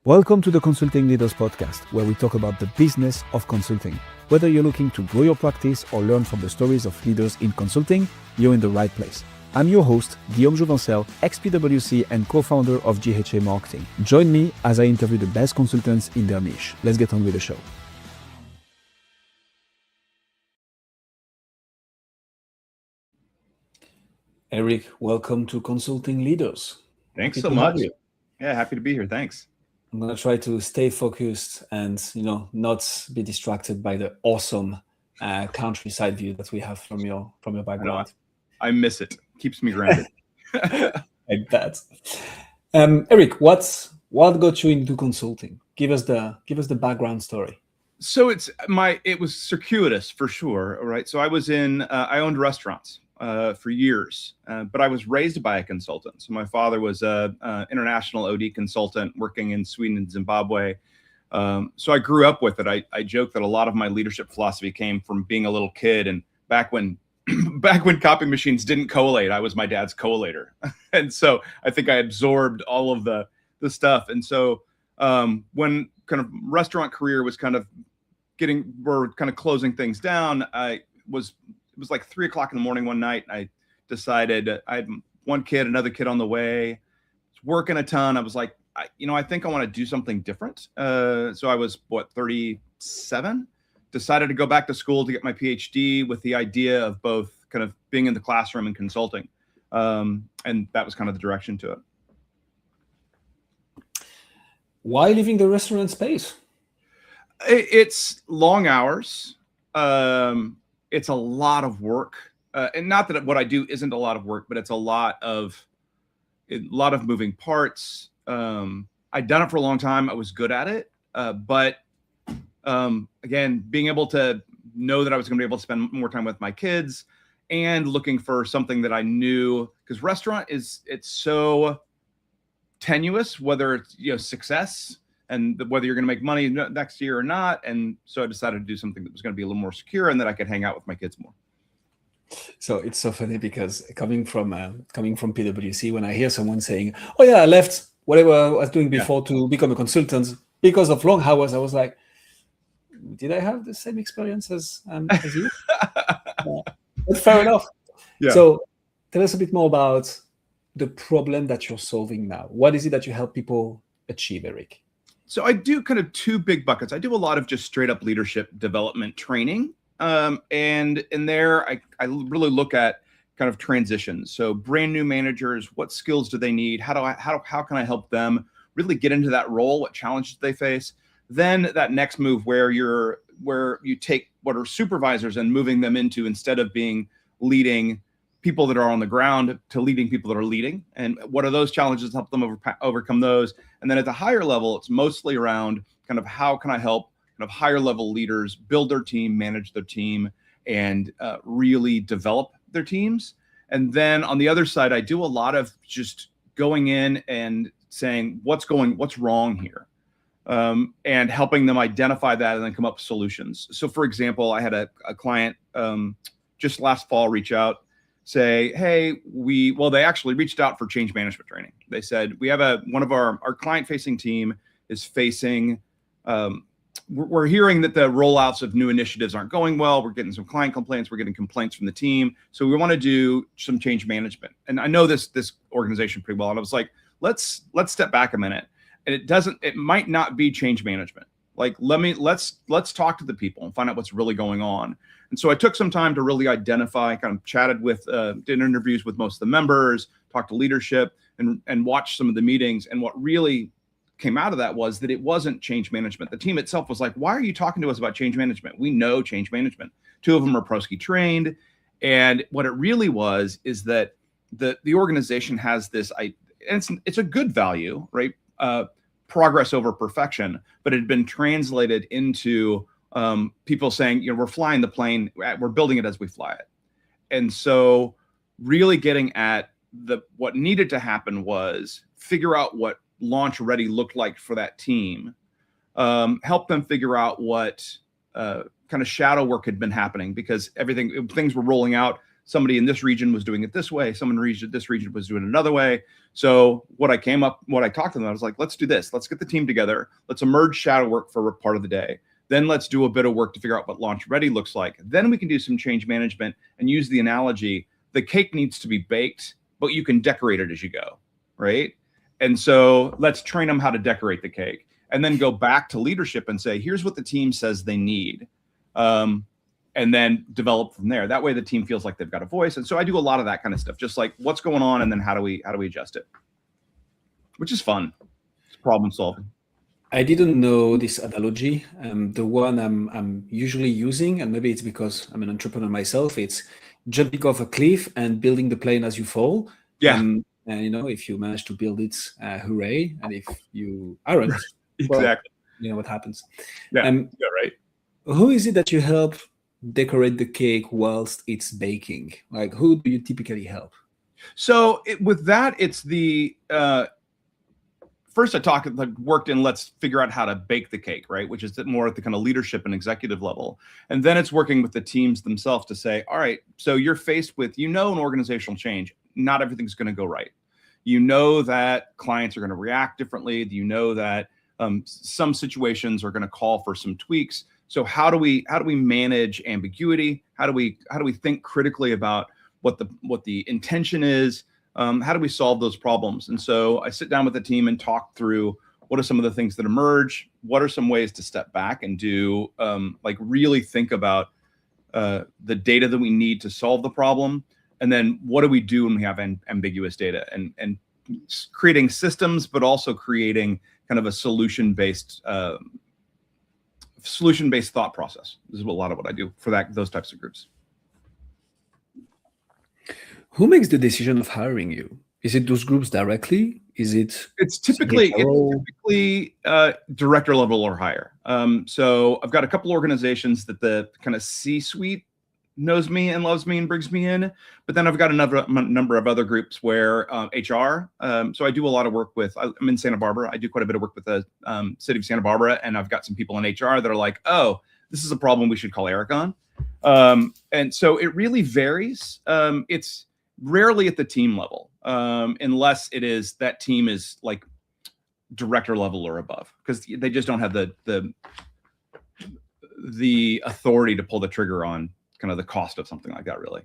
Welcome to the Consulting Leaders Podcast, where we talk about the business of consulting. Whether you're looking to grow your practice or learn from the stories of leaders in consulting, you're in the right place. I'm your host, Guillaume Jouvencel, ex-PwC and co-founder of GHA Marketing. Join me as I interview the best consultants in their niche. Let's get on with the show. Eric, welcome to Consulting Leaders. Thanks so much. Yeah, happy to be here. Thanks. I'm going to try to stay focused and, not be distracted by the awesome countryside view that we have from your background. I miss it. Keeps me grounded. I bet. Eric, what got you into consulting? Give us the background story. So it was circuitous for sure. Right. So I owned restaurants for years, but I was raised by a consultant. So my father was a international OD consultant working in Sweden and Zimbabwe. So I grew up with it. I joke that a lot of my leadership philosophy came from being a little kid, and back when copy machines didn't collate, I was my dad's collator. And so I think I absorbed all of the stuff. And so when kind of restaurant career was we're kind of closing things down, it was like 3 o'clock in the morning one night. I decided I had one kid, another kid on the way. I was working a ton. I was like, I think I want to do something different. So I was 37, decided to go back to school to get my PhD with the idea of both kind of being in the classroom and consulting. And that was kind of the direction to it. Why leaving the restaurant space? It's long hours. It's a lot of work. And not that what I do isn't a lot of work, but it's a lot of moving parts. I'd done it for a long time. I was good at it. But again, being able to know that I was going to be able to spend more time with my kids and looking for something that I knew, because restaurant it's so tenuous, whether it's, success and whether you're going to make money next year or not. And so I decided to do something that was going to be a little more secure and that I could hang out with my kids more. So it's so funny because coming from PwC, when I hear someone saying, "Oh yeah, I left whatever I was doing before to become a consultant because of long hours," I was like, "Did I have the same experience as you?" But fair enough. Yeah. So tell us a bit more about the problem that you're solving now. What is it that you help people achieve, Eric? So I do kind of two big buckets. I do a lot of just straight up leadership development training. And in there, I really look at kind of transitions. So brand new managers, what skills do they need? How can I help them really get into that role? What challenges they face? Then that next move where you take what are supervisors and moving them into, instead of leading people that are on the ground, to leading people that are leading, and what are those challenges, help them overcome those. And then at the higher level, it's mostly around kind of how can I help kind of higher level leaders build their team, manage their team, and really develop their teams. And then on the other side, I do a lot of just going in and saying what's wrong here, and helping them identify that and then come up with solutions. So for example, I had a client just last fall reach out, say, hey, they actually reached out for change management training. They said, we have one of our client-facing team is facing, we're hearing that the rollouts of new initiatives aren't going well. We're getting some client complaints. We're getting complaints from the team. So we want to do some change management. And I know this organization pretty well. And I was like, let's step back a minute. And it might not be change management. Like, let's talk to the people and find out what's really going on. And so I took some time to really identify, kind of chatted with, did interviews with most of the members, talked to leadership, and watched some of the meetings. And what really came out of that was that it wasn't change management. The team itself was like, why are you talking to us about change management? We know change management. 2 of them are Prosky trained. And what it really was is that the organization has this, it's a good value, right? Progress over perfection, but it had been translated into people saying, we're flying the plane, we're building it as we fly it. And so really getting at what needed to happen was figure out what launch ready looked like for that team, help them figure out what kind of shadow work had been happening, because things were rolling out. somebody in this region was doing it this way. Someone in this region was doing it another way. So what I talked to them, I was like, let's do this. Let's get the team together. Let's emerge shadow work for a part of the day. Then let's do a bit of work to figure out what launch ready looks like. Then we can do some change management and use the analogy, the cake needs to be baked, but you can decorate it as you go, right? And so let's train them how to decorate the cake and then go back to leadership and say, here's what the team says they need. And then develop from there. That way the team feels like they've got a voice. And so I do a lot of that kind of stuff, just like what's going on and then how do we adjust it, which is fun. It's problem solving. I didn't know this analogy. The one I'm usually using, and maybe it's because I'm an entrepreneur myself, it's jumping off a cliff and building the plane as you fall. Yeah. And if you manage to build it, hooray. And if you aren't, exactly. Well, you know what happens. Yeah. Yeah, right. Who is it that you help decorate the cake whilst it's baking? Like, who do you typically help? So with that, it's the first I worked in let's figure out how to bake the cake, right? Which is more at the kind of leadership and executive level. And then it's working with the teams themselves to say, all right, so you're faced with, an organizational change. Not everything's going to go right. That clients are going to react differently. That some situations are going to call for some tweaks. So how do we manage ambiguity? How do we think critically about what the intention is? How do we solve those problems? And so I sit down with the team and talk through what are some of the things that emerge? What are some ways to step back and do really think about the data that we need to solve the problem? And then what do we do when we have ambiguous data and creating systems, but also creating kind of a solution-based thought process. This is a lot of what I do for those types of groups. Who makes the decision of hiring you? Is it those groups directly? It's typically director level or higher. So I've got a couple organizations that the kind of C-suite knows me and loves me and brings me in, but then I've got a number of other groups where HR. So I do a lot of work with. I'm in Santa Barbara. I do quite a bit of work with the city of Santa Barbara, and I've got some people in HR that are like, "Oh, this is a problem. We should call Eric on." And so it really varies. It's rarely at the team level, unless it is that team is like director level or above, because they just don't have the authority to pull the trigger on kind of the cost of something like that, really.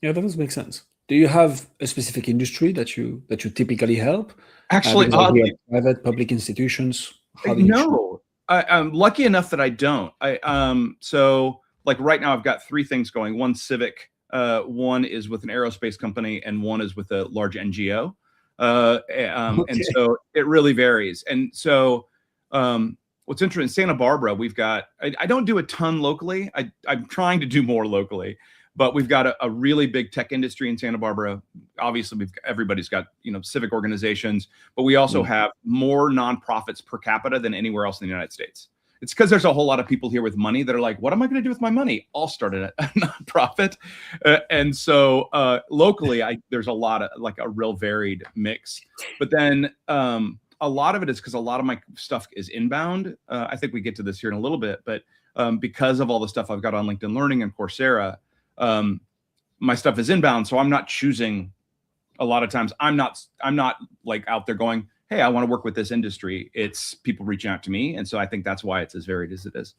Yeah, that does make sense. Do you have a specific industry that you typically help? Actually, private, public institutions. No, I'm lucky enough that I don't. So like right now, I've got three things going. One civic, one is with an aerospace company, and one is with a large NGO. Okay. And so it really varies. And so what's interesting, Santa Barbara, we've got, I don't do a ton locally. I'm trying to do more locally, but we've got a really big tech industry in Santa Barbara. Obviously, everybody's got, civic organizations, but we also have more nonprofits per capita than anywhere else in the United States. It's because there's a whole lot of people here with money that are like, what am I going to do with my money? I'll start a nonprofit. And so locally, there's a lot of like a real varied mix. But then a lot of it is because a lot of my stuff is inbound. I think we get to this here in a little bit, but because of all the stuff I've got on LinkedIn Learning and Coursera, my stuff is inbound. So I'm not choosing. A lot of times I'm not like out there going, hey, I want to work with this industry. It's people reaching out to me. And so I think that's why it's as varied as it is.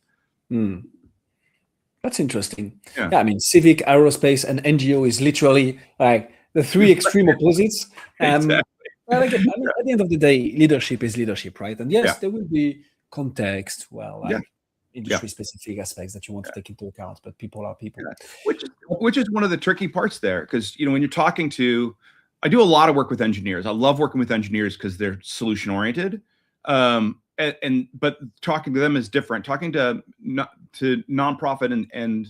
That's interesting. Yeah, I mean, civic, aerospace, and NGO is literally like the three extreme opposites. Exactly. Well, at the end of the day, leadership is leadership, right? And yes, there will be context, industry-specific aspects that you want to take into account, but people are people. Yeah. Which is one of the tricky parts there, because when you're talking to, I do a lot of work with engineers. I love working with engineers because they're solution-oriented, but talking to them is different. Talking to nonprofit and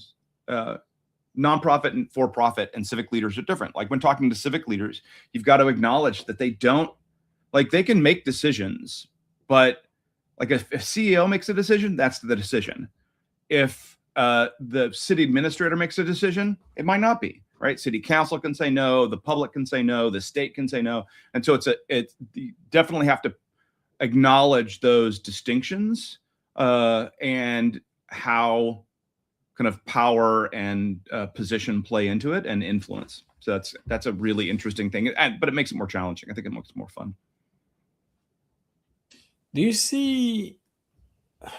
nonprofit and for-profit and civic leaders are different. Like when talking to civic leaders, you've got to acknowledge that they can make decisions, but like if a CEO makes a decision, that's the decision. If the city administrator makes a decision, it might not be, right? City council can say no, the public can say no, the state can say no. And so you definitely have to acknowledge those distinctions and how kind of power and position play into it and influence. So that's a really interesting thing, but it makes it more challenging. I think it makes it more fun. Do you see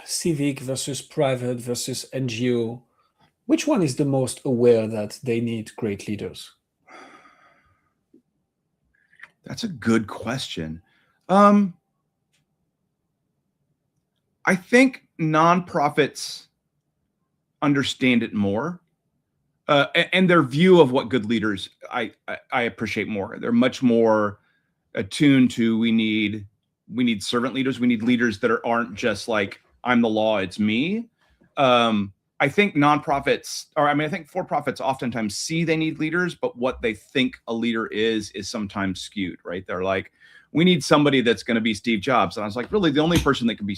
civic versus private versus NGO? Which one is the most aware that they need great leaders? That's a good question. I think nonprofits understand it more, and their view of what good leaders I appreciate more. They're much more attuned to we need servant leaders. We need leaders that aren't just like I'm the law, it's me. I think nonprofits, I think for-profits oftentimes see they need leaders, but what they think a leader is sometimes skewed, right? They're like, we need somebody that's going to be Steve Jobs. And I was like, really, the only person that can be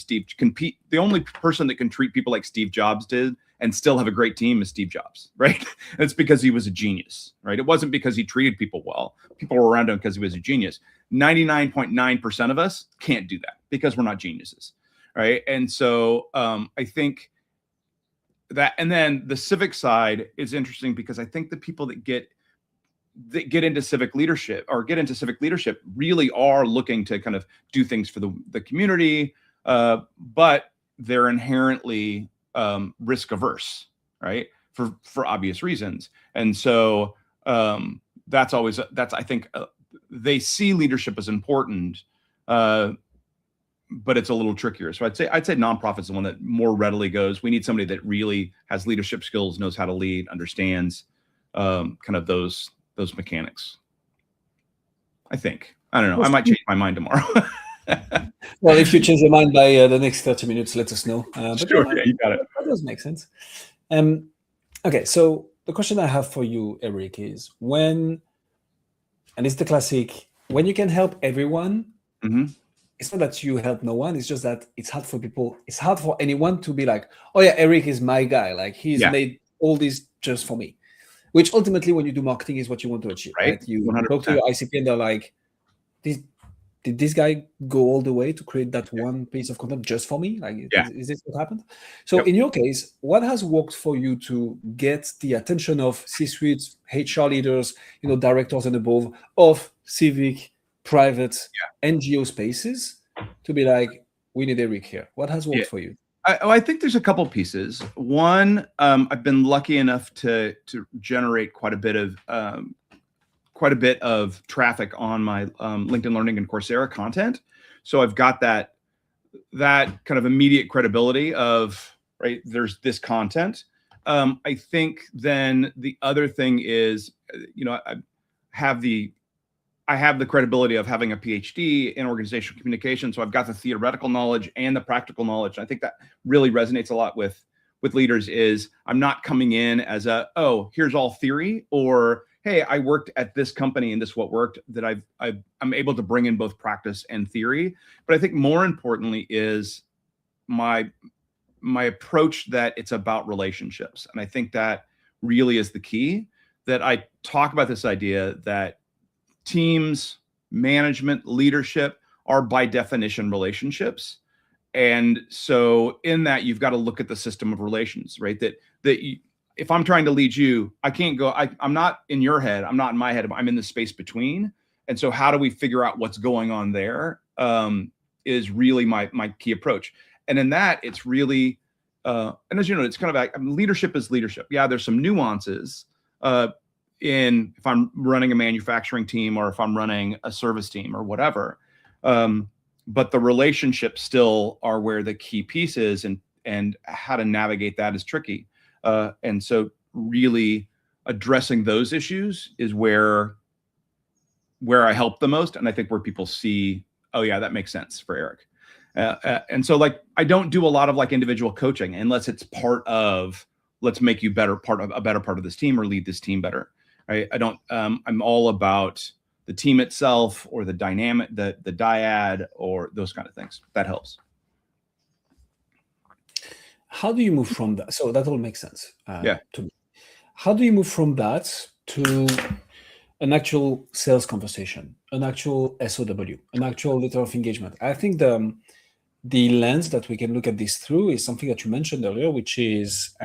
the only person that can treat people like Steve Jobs did and still have a great team is Steve Jobs, right? It's because he was a genius, right? It wasn't because he treated people well. People were around him because he was a genius. 99.9% of us can't do that because we're not geniuses, right? And so I think that, and then the civic side is interesting because I think the people that get into civic leadership really are looking to kind of do things for the community, but they're inherently risk averse, right? For obvious reasons. And so that's I think they see leadership as important, but it's a little trickier. So I'd say nonprofit's the one that more readily goes, we need somebody that really has leadership skills, knows how to lead, understands kind of those mechanics. I think. I don't know. I might change my mind tomorrow. Well, if you change your mind by the next 30 minutes, let us know. Sure, yeah, you got it. That does make sense. Okay, so the question I have for you, Eric, is and it's the classic, when you can help everyone, it's not that you help no one, it's just that it's hard for anyone to be like, oh yeah, Eric is my guy. Like he's made all this just for me. Which ultimately, when you do marketing, is what you want to achieve, right? You 100%. Talk to your ICP and they're like, did this guy go all the way to create that one piece of content just for me? Like, is this what happened? So in your case, what has worked for you to get the attention of C-suite, HR leaders, directors and above of civic, private, NGO spaces to be like, we need Eric here? What has worked for you? I think there's a couple pieces. One, I've been lucky enough to generate quite a bit of traffic on my LinkedIn Learning and Coursera content. So I've got that kind of immediate credibility of, right, there's this content. I think then the other thing is, I have the credibility of having a PhD in organizational communication. So I've got the theoretical knowledge and the practical knowledge. And I think that really resonates a lot with leaders is I'm not coming in as here's all theory, or, hey, I worked at this company and this what worked, that I'm able to bring in both practice and theory. But I think more importantly is my approach that it's about relationships. And I think that really is the key, that I talk about this idea that teams, management, leadership are by definition relationships. And so in that, you've got to look at the system of relations, right? If I'm trying to lead you, I can't go, I'm not in your head, I'm not in my head, I'm in the space between. And so how do we figure out what's going on there is really my key approach. And in that, it's really, and as you know, it's kind of like, leadership is leadership. Yeah, there's some nuances if I'm running a manufacturing team or if I'm running a service team or whatever. But the relationships still are where the key piece is, and how to navigate that is tricky. And so really addressing those issues is where I help the most. And I think where people see, oh yeah, that makes sense for Eric. And so like, I don't do a lot of like individual coaching unless it's part of, let's make you a better part of this team or lead this team better. I don't, I'm all about the team itself or the dynamic, the dyad or those kind of things. That helps. How do you move from that? So that all makes sense. To me. How do you move from that to an actual sales conversation, an actual SOW, an actual letter of engagement? I think the lens that we can look at this through is something that you mentioned earlier, which is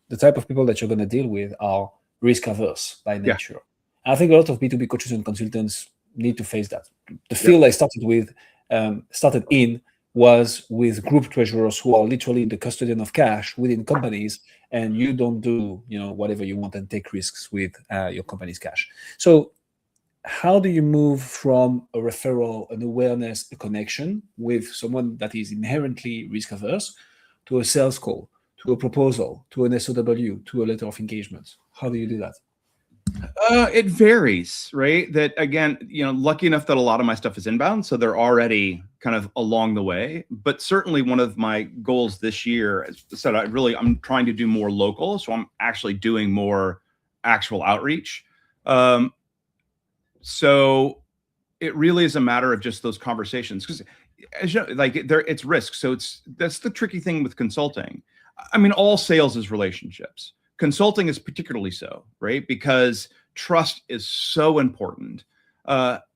the type of people that you're going to deal with are risk averse by Yeah. nature. I think a lot of B2B coaches and consultants need to face that. The field I started in was with group treasurers who are literally the custodian of cash within companies, and you don't do whatever you want and take risks with your company's cash. So how do you move from a referral, an awareness, a connection with someone that is inherently risk averse to a sales call, to a proposal, to an SOW, to a letter of engagement? How do you do that? It varies, right? That again, lucky enough that a lot of my stuff is inbound, so they're already kind of along the way. But certainly one of my goals this year, as I said, I'm trying to do more local, so I'm actually doing more actual outreach. So it really is a matter of just those conversations, because as you know, it's risk. So that's the tricky thing with consulting. I mean, all sales is relationships. Consulting is particularly so, right? Because trust is so important.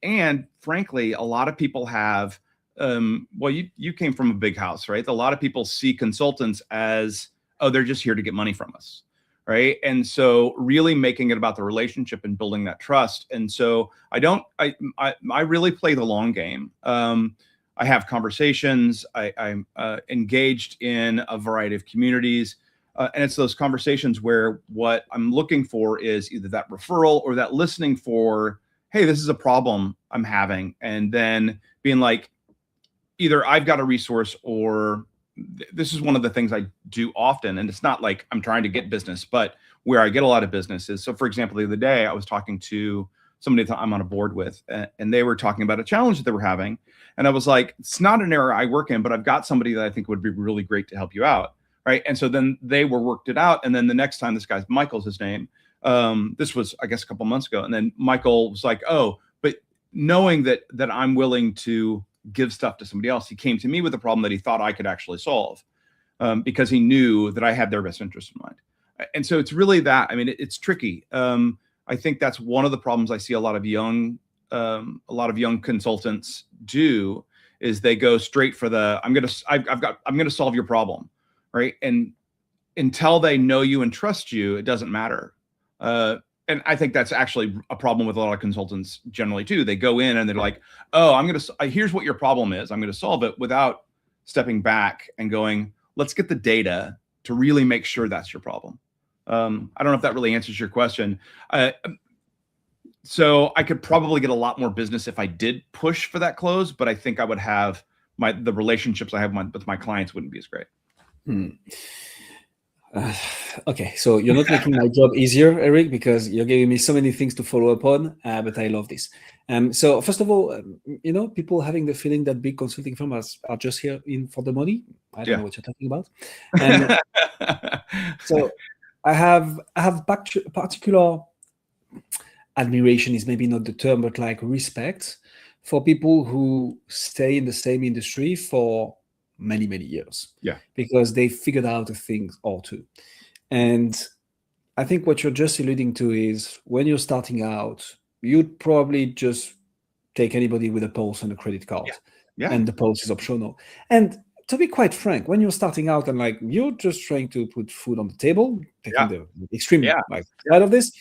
And frankly, a lot of people have, you came from a big house, right? A lot of people see consultants as, oh, they're just here to get money from us, right? And so really making it about the relationship and building that trust. And so I really play the long game. I have conversations. I'm engaged in a variety of communities. And it's those conversations where what I'm looking for is either that referral or that listening for, hey, this is a problem I'm having. And then being like, either I've got a resource, or this is one of the things I do often. And it's not like I'm trying to get business, but where I get a lot of business is, so for example, the other day I was talking to somebody that I'm on a board with, and they were talking about a challenge that they were having. And I was like, it's not an area I work in, but I've got somebody that I think would be really great to help you out. Right. And so then they worked it out. And then the next time, this guy's Michael's his name. This was, I guess, a couple months ago. And then Michael was like, oh, but knowing that I'm willing to give stuff to somebody else, he came to me with a problem that he thought I could actually solve, because he knew that I had their best interest in mind. And so it's really that. I mean, it's tricky. I think that's one of the problems I see a lot of young consultants do, is they go straight for the, I'm going to solve your problem. Right. And until they know you and trust you, it doesn't matter. And I think that's actually a problem with a lot of consultants generally too. They go in and they're like, oh, here's what your problem is. I'm going to solve it, without stepping back and going, let's get the data to really make sure that's your problem. I don't know if that really answers your question. So I could probably get a lot more business if I did push for that close, but I think I would have the relationships I have with my clients wouldn't be as great. Okay, so you're not making my job easier, Eric, because you're giving me so many things to follow up on, but I love this. So first of all, people having the feeling that big consulting firms are just here in for the money. I don't know what you're talking about. So I have particular admiration, is maybe not the term, but like respect for people who stay in the same industry for many, many years. Yeah. Because they figured out a thing or two. And I think what you're just alluding to is, when you're starting out, you'd probably just take anybody with a pulse and a credit card. Yeah. And the pulse is optional. And to be quite frank, when you're starting out and like you're just trying to put food on the table, taking the extreme side of this,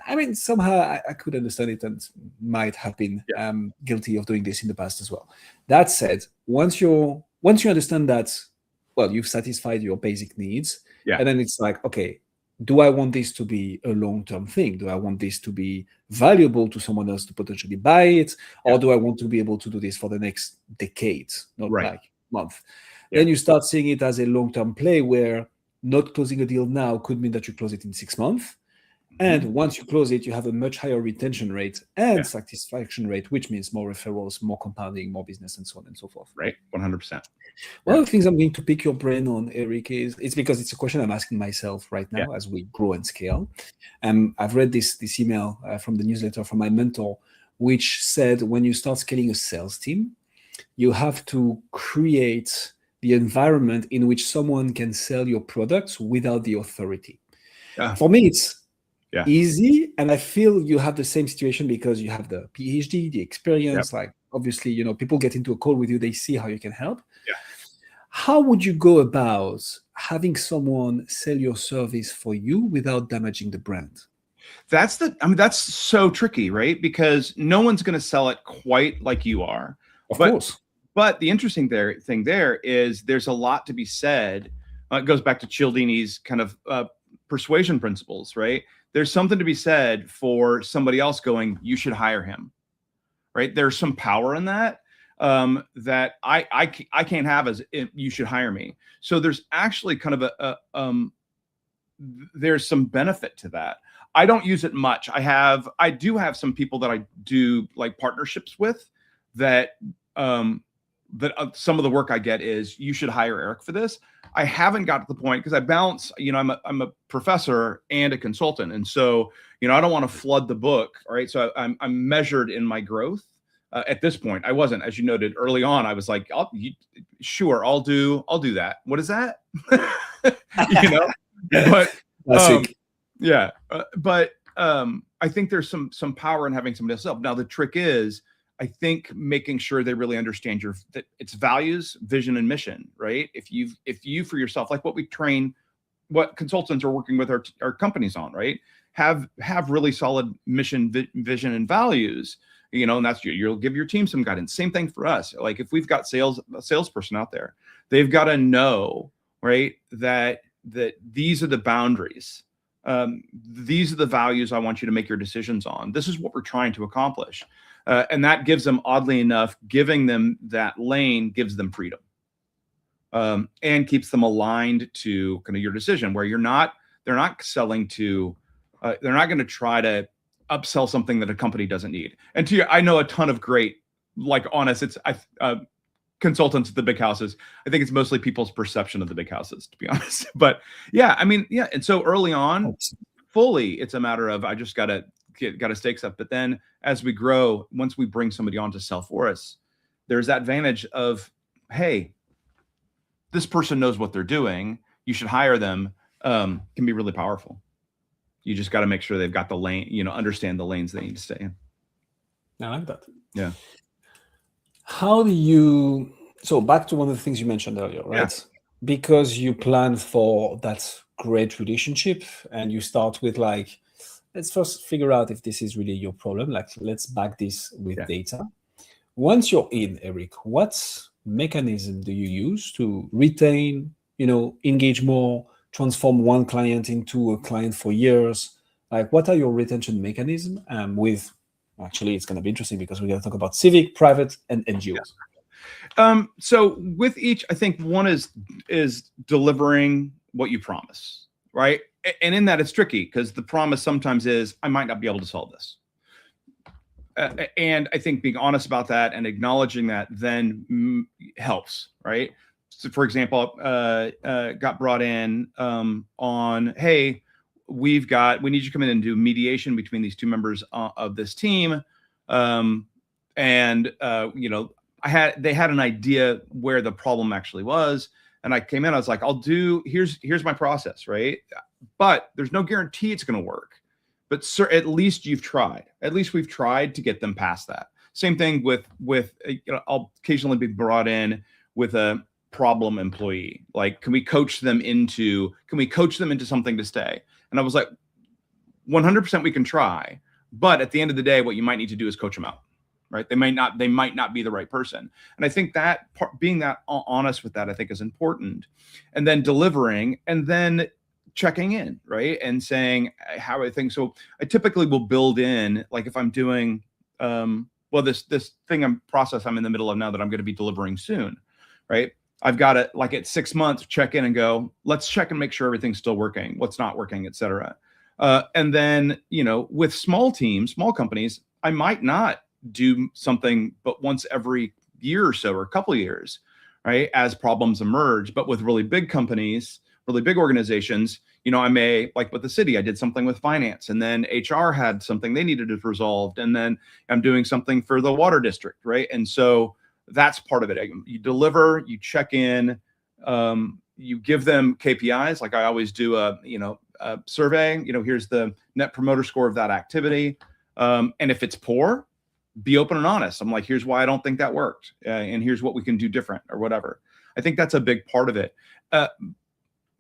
I mean, somehow I could understand it and might have been guilty of doing this in the past as well. That said, once you understand that, well, you've satisfied your basic needs, and then it's like, okay, do I want this to be a long-term thing? Do I want this to be valuable to someone else to potentially buy it? Or do I want to be able to do this for the next decade, not like month? Then you start seeing it as a long-term play, where not closing a deal now could mean that you close it in 6 months. And once you close it, you have a much higher retention rate and satisfaction rate, which means more referrals, more compounding, more business, and so on and so forth. Right, 100%. One of the things I'm going to pick your brain on, Eric, is it's because it's a question I'm asking myself right now as we grow and scale. I've read this email from the newsletter from my mentor, which said when you start scaling a sales team, you have to create the environment in which someone can sell your products without the authority. For me, it's easy, and I feel you have the same situation because you have the PhD, the experience. Like, obviously, people get into a call with you, they see how you can help. How would you go about having someone sell your service for you without damaging the brand? That's so tricky, right? Because no one's going to sell it quite like you are. Of But course. but the interesting thing there is there's a lot to be said. It goes back to Cialdini's kind of persuasion principles, right? There's something to be said for somebody else going, you should hire him, right? There's some power in that that I can't have as you should hire me. So there's actually kind of there's some benefit to that. I don't use it much. I do have some people that I do like partnerships with that some of the work I get is you should hire Eric for this. I haven't got to the point because I balance, I'm a professor and a consultant. And so, I don't want to flood the book. All right. So I'm measured in my growth. At this point, I wasn't, as you noted early on, I was like, sure, I'll do that. What is that? But yeah. But I think there's some power in having somebody else help. Now, the trick is, I think making sure they really understand that it's values, vision, and mission, right? If you for yourself, like what consultants are working with our companies on, right? Have really solid mission, vision, and values, and that's you'll give your team some guidance. Same thing for us. Like if we've got a salesperson out there, they've got to know, right, that these are the boundaries. These are the values I want you to make your decisions on. This is what we're trying to accomplish. And that gives them, oddly enough, giving them that lane gives them freedom and keeps them aligned to kind of your decision where they're not selling to, they're not going to try to upsell something that a company doesn't need. And I know a ton of great, like honest, consultants at the big houses. I think it's mostly people's perception of the big houses, to be honest. But yeah, And so early on, fully, it's a matter of I just got to stake stuff. But then as we grow, once we bring somebody on to sell for us, there's that advantage of, hey, this person knows what they're doing. You should hire them. Can be really powerful. You just got to make sure they've got the lane, understand the lanes they need to stay in. I like that. Yeah. So back to one of the things you mentioned earlier, right? Yeah. Because you plan for that great relationship and you start with like, let's first figure out if this is really your problem. Like, let's back this with data. Once you're in, Eric, what mechanism do you use to retain, engage more, transform one client into a client for years? Like, what are your retention mechanisms Actually, it's going to be interesting because we're going to talk about civic, private, and NGOs. Yeah. So with each, I think one is delivering what you promise, right? And in that, it's tricky because the promise sometimes is, I might not be able to solve this. And I think being honest about that and acknowledging that then helps, right? So for example, got brought in on, hey, we need you to come in and do mediation between these two members of this team. They had an idea where the problem actually was. And I came in, I was like, here's my process, right? But there's no guarantee it's going to work. But sir, at least you've tried. At least we've tried to get them past that. Same thing with I'll occasionally be brought in with a problem employee. Like, can we coach them into something to stay? And I was like, 100% we can try. But at the end of the day, what you might need to do is coach them out, right? They might not be the right person. And I think that being that honest with that, I think is important. And then delivering and then checking in, right? And saying how I think. So I typically will build in, like if I'm doing, this process I'm in the middle of now that I'm going to be delivering soon, right? I've got to, like at 6 months, check in and go, let's check and make sure everything's still working, what's not working, et cetera. And then, with small teams, small companies, I might not do something but once every year or so, or a couple of years, right? As problems emerge. But with really big companies, really big organizations, I may, like with the city, I did something with finance, and then HR had something they needed to resolved, and then I'm doing something for the water district, right? And so that's part of it. You deliver, you check in, you give them KPIs. Like I always do a survey, here's the net promoter score of that activity. And if it's poor, be open and honest. I'm like, here's why I don't think that worked, and here's what we can do different or whatever. I think that's a big part of it.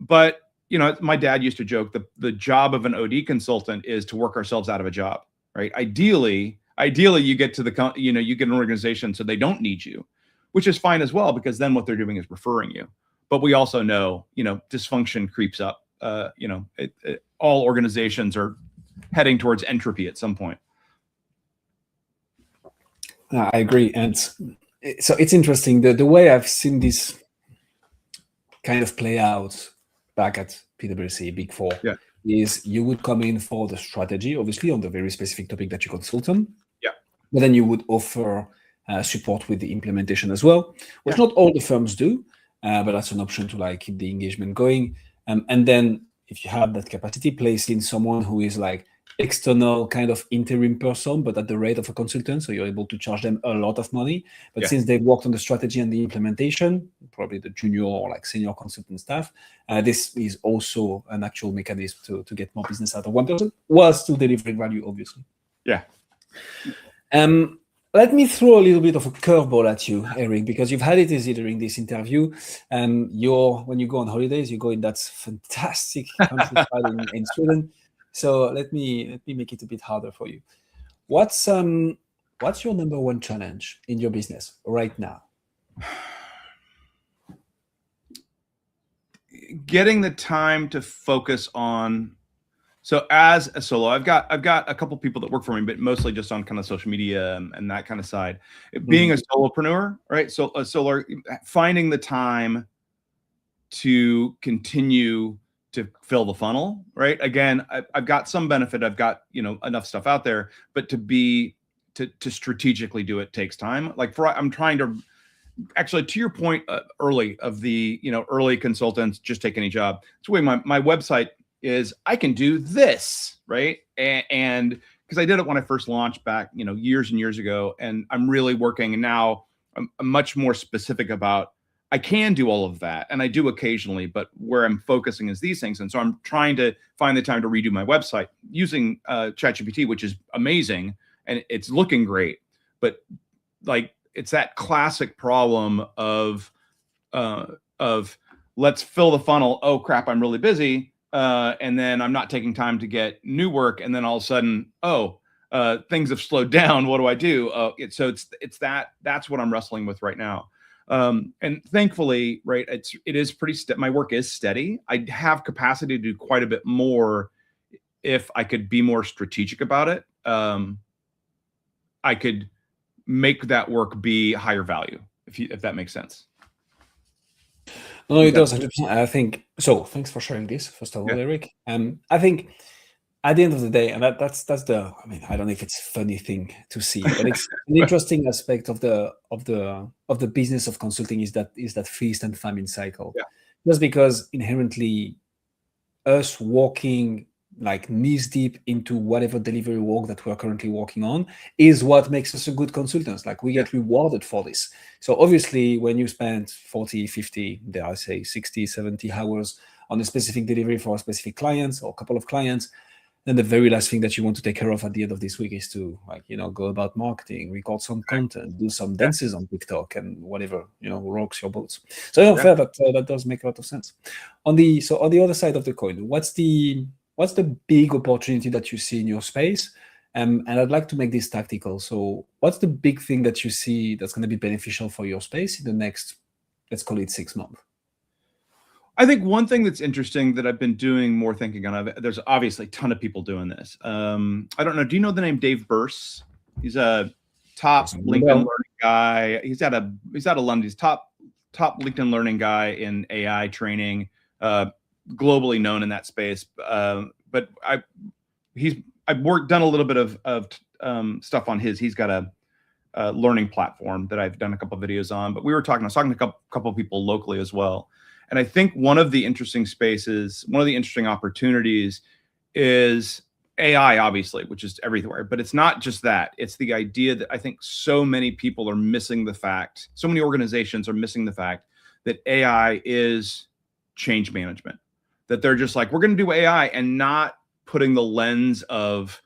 But my dad used to joke the job of an OD consultant is to work ourselves out of a job, right? Ideally, you get to you get an organization so they don't need you, which is fine as well, because then what they're doing is referring you. But we also know, dysfunction creeps up. All organizations are heading towards entropy at some point. I agree. And so it's interesting. The way I've seen this kind of play out back at PwC, Big Four, is you would come in for the strategy, obviously, on the very specific topic that you consult on. Yeah. But then you would offer support with the implementation as well, which not all the firms do, but that's an option to keep the engagement going. And then if you have that capacity, place in someone who is external kind of interim person, but at the rate of a consultant, so you're able to charge them a lot of money. But since they've worked on the strategy and the implementation, probably the junior or senior consultant staff, this is also an actual mechanism to get more business out of one person, while still delivering value, obviously. Yeah. Let me throw a little bit of a curveball at you, Eric, because you've had it easy during this interview. When you go on holidays, you go in that fantastic countryside in Sweden. So let me make it a bit harder for you. What's your number one challenge in your business right now? Getting the time to focus on. So as a solo, I've got a couple people that work for me, but mostly just on kind of social media and that kind of side. Being a solopreneur, right? So a solo, finding the time to continue to fill the funnel, right? Again, I've got some benefit. I've got enough stuff out there, but to strategically do it takes time. I'm trying to actually, to your point early of the early consultants just take any job. It's the way my website is. I can do this, right? And because I did it when I first launched back years and years ago, and I'm really working, and now I'm much more specific about I can do all of that, and I do occasionally, but where I'm focusing is these things. And so I'm trying to find the time to redo my website using ChatGPT, which is amazing, and it's looking great. But it's that classic problem of let's fill the funnel. Oh crap, I'm really busy, and then I'm not taking time to get new work, and then all of a sudden, things have slowed down. What do I do? So it's that's what I'm wrestling with right now. And thankfully, right, it is pretty my work is steady. I have capacity to do quite a bit more if I could be more strategic about it. I could make that work be higher value, if that makes sense. No, it does 100%. I think so. Thanks for sharing this, first of all, Eric. I think at the end of the day, and that's the. I mean, I don't know if it's a funny thing to see, but it's an interesting aspect of the business of consulting is that feast and famine cycle. Yeah. Just because inherently, us walking knees deep into whatever delivery work that we're currently working on is what makes us a good consultants. We get rewarded for this. So obviously, when you spend 40, 50, dare I say 60, 70 hours on a specific delivery for a specific client or a couple of clients, then the very last thing that you want to take care of at the end of this week is to go about marketing, record some content, do some dances on TikTok and whatever, rocks your boats. So fair, that does make a lot of sense. On the other side of the coin, what's the big opportunity that you see in your space? And I'd like to make this tactical. So what's the big thing that you see that's going to be beneficial for your space in the next, let's call it 6 months? I think one thing that's interesting that I've been doing more thinking on, there's obviously a ton of people doing this. I don't know. Do you know the name Dave Burse? He's a top LinkedIn learning guy. He's out of London. He's top LinkedIn learning guy in AI training, globally known in that space. But I've done a little bit of stuff on his. He's got a learning platform that I've done a couple of videos on. But I was talking to a couple of people locally as well. And I think one of the interesting opportunities is AI, obviously, which is everywhere. But it's not just that. It's the idea that I think so many people are missing the fact, so many organizations are missing the fact that AI is change management. That they're just we're going to do AI and not putting the lens of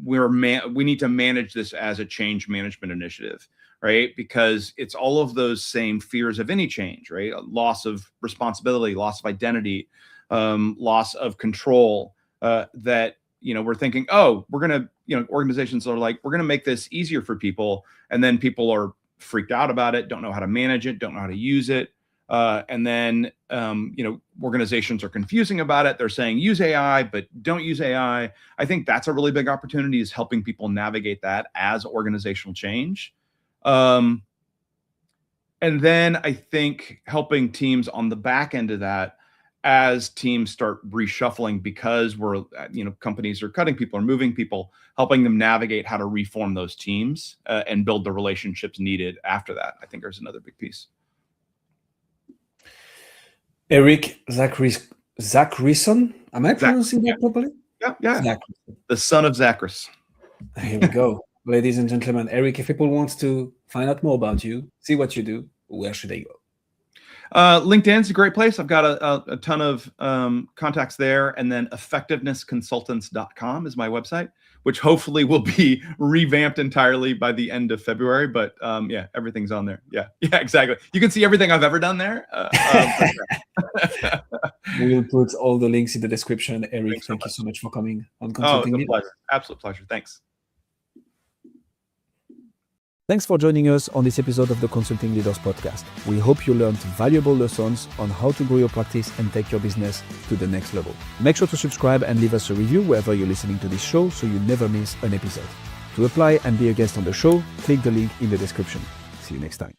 we need to manage this as a change management initiative, right? Because it's all of those same fears of any change, right? Loss of responsibility, loss of identity, loss of control, that, we're thinking, oh, we're going to, organizations are like, we're going to make this easier for people. And then people are freaked out about it, don't know how to manage it, don't know how to use it. And then, organizations are confusing about it. They're saying use AI, but don't use AI. I think that's a really big opportunity, is helping people navigate that as organizational change. And then I think helping teams on the back end of that, as teams start reshuffling, because companies are cutting people or moving people, helping them navigate how to reform those teams and build the relationships needed after that. I think there's another big piece. Eric Zackrison. Am I pronouncing that properly? Yeah. Zackrison. The son of Zackrison. Here we go. Ladies and gentlemen, Eric, if people want to find out more about you, see what you do, where should they go? LinkedIn's a great place. I've got a ton of contacts there. And then effectivenessconsultants.com is my website, which hopefully will be revamped entirely by the end of February. But everything's on there. Yeah, exactly. You can see everything I've ever done there. We'll put all the links in the description. Eric, thank you so much for coming on Consulting Leaders. Pleasure. Absolute pleasure. Thanks. Thanks for joining us on this episode of the Consulting Leaders Podcast. We hope you learned valuable lessons on how to grow your practice and take your business to the next level. Make sure to subscribe and leave us a review wherever you're listening to this show so you never miss an episode. To apply and be a guest on the show, click the link in the description. See you next time.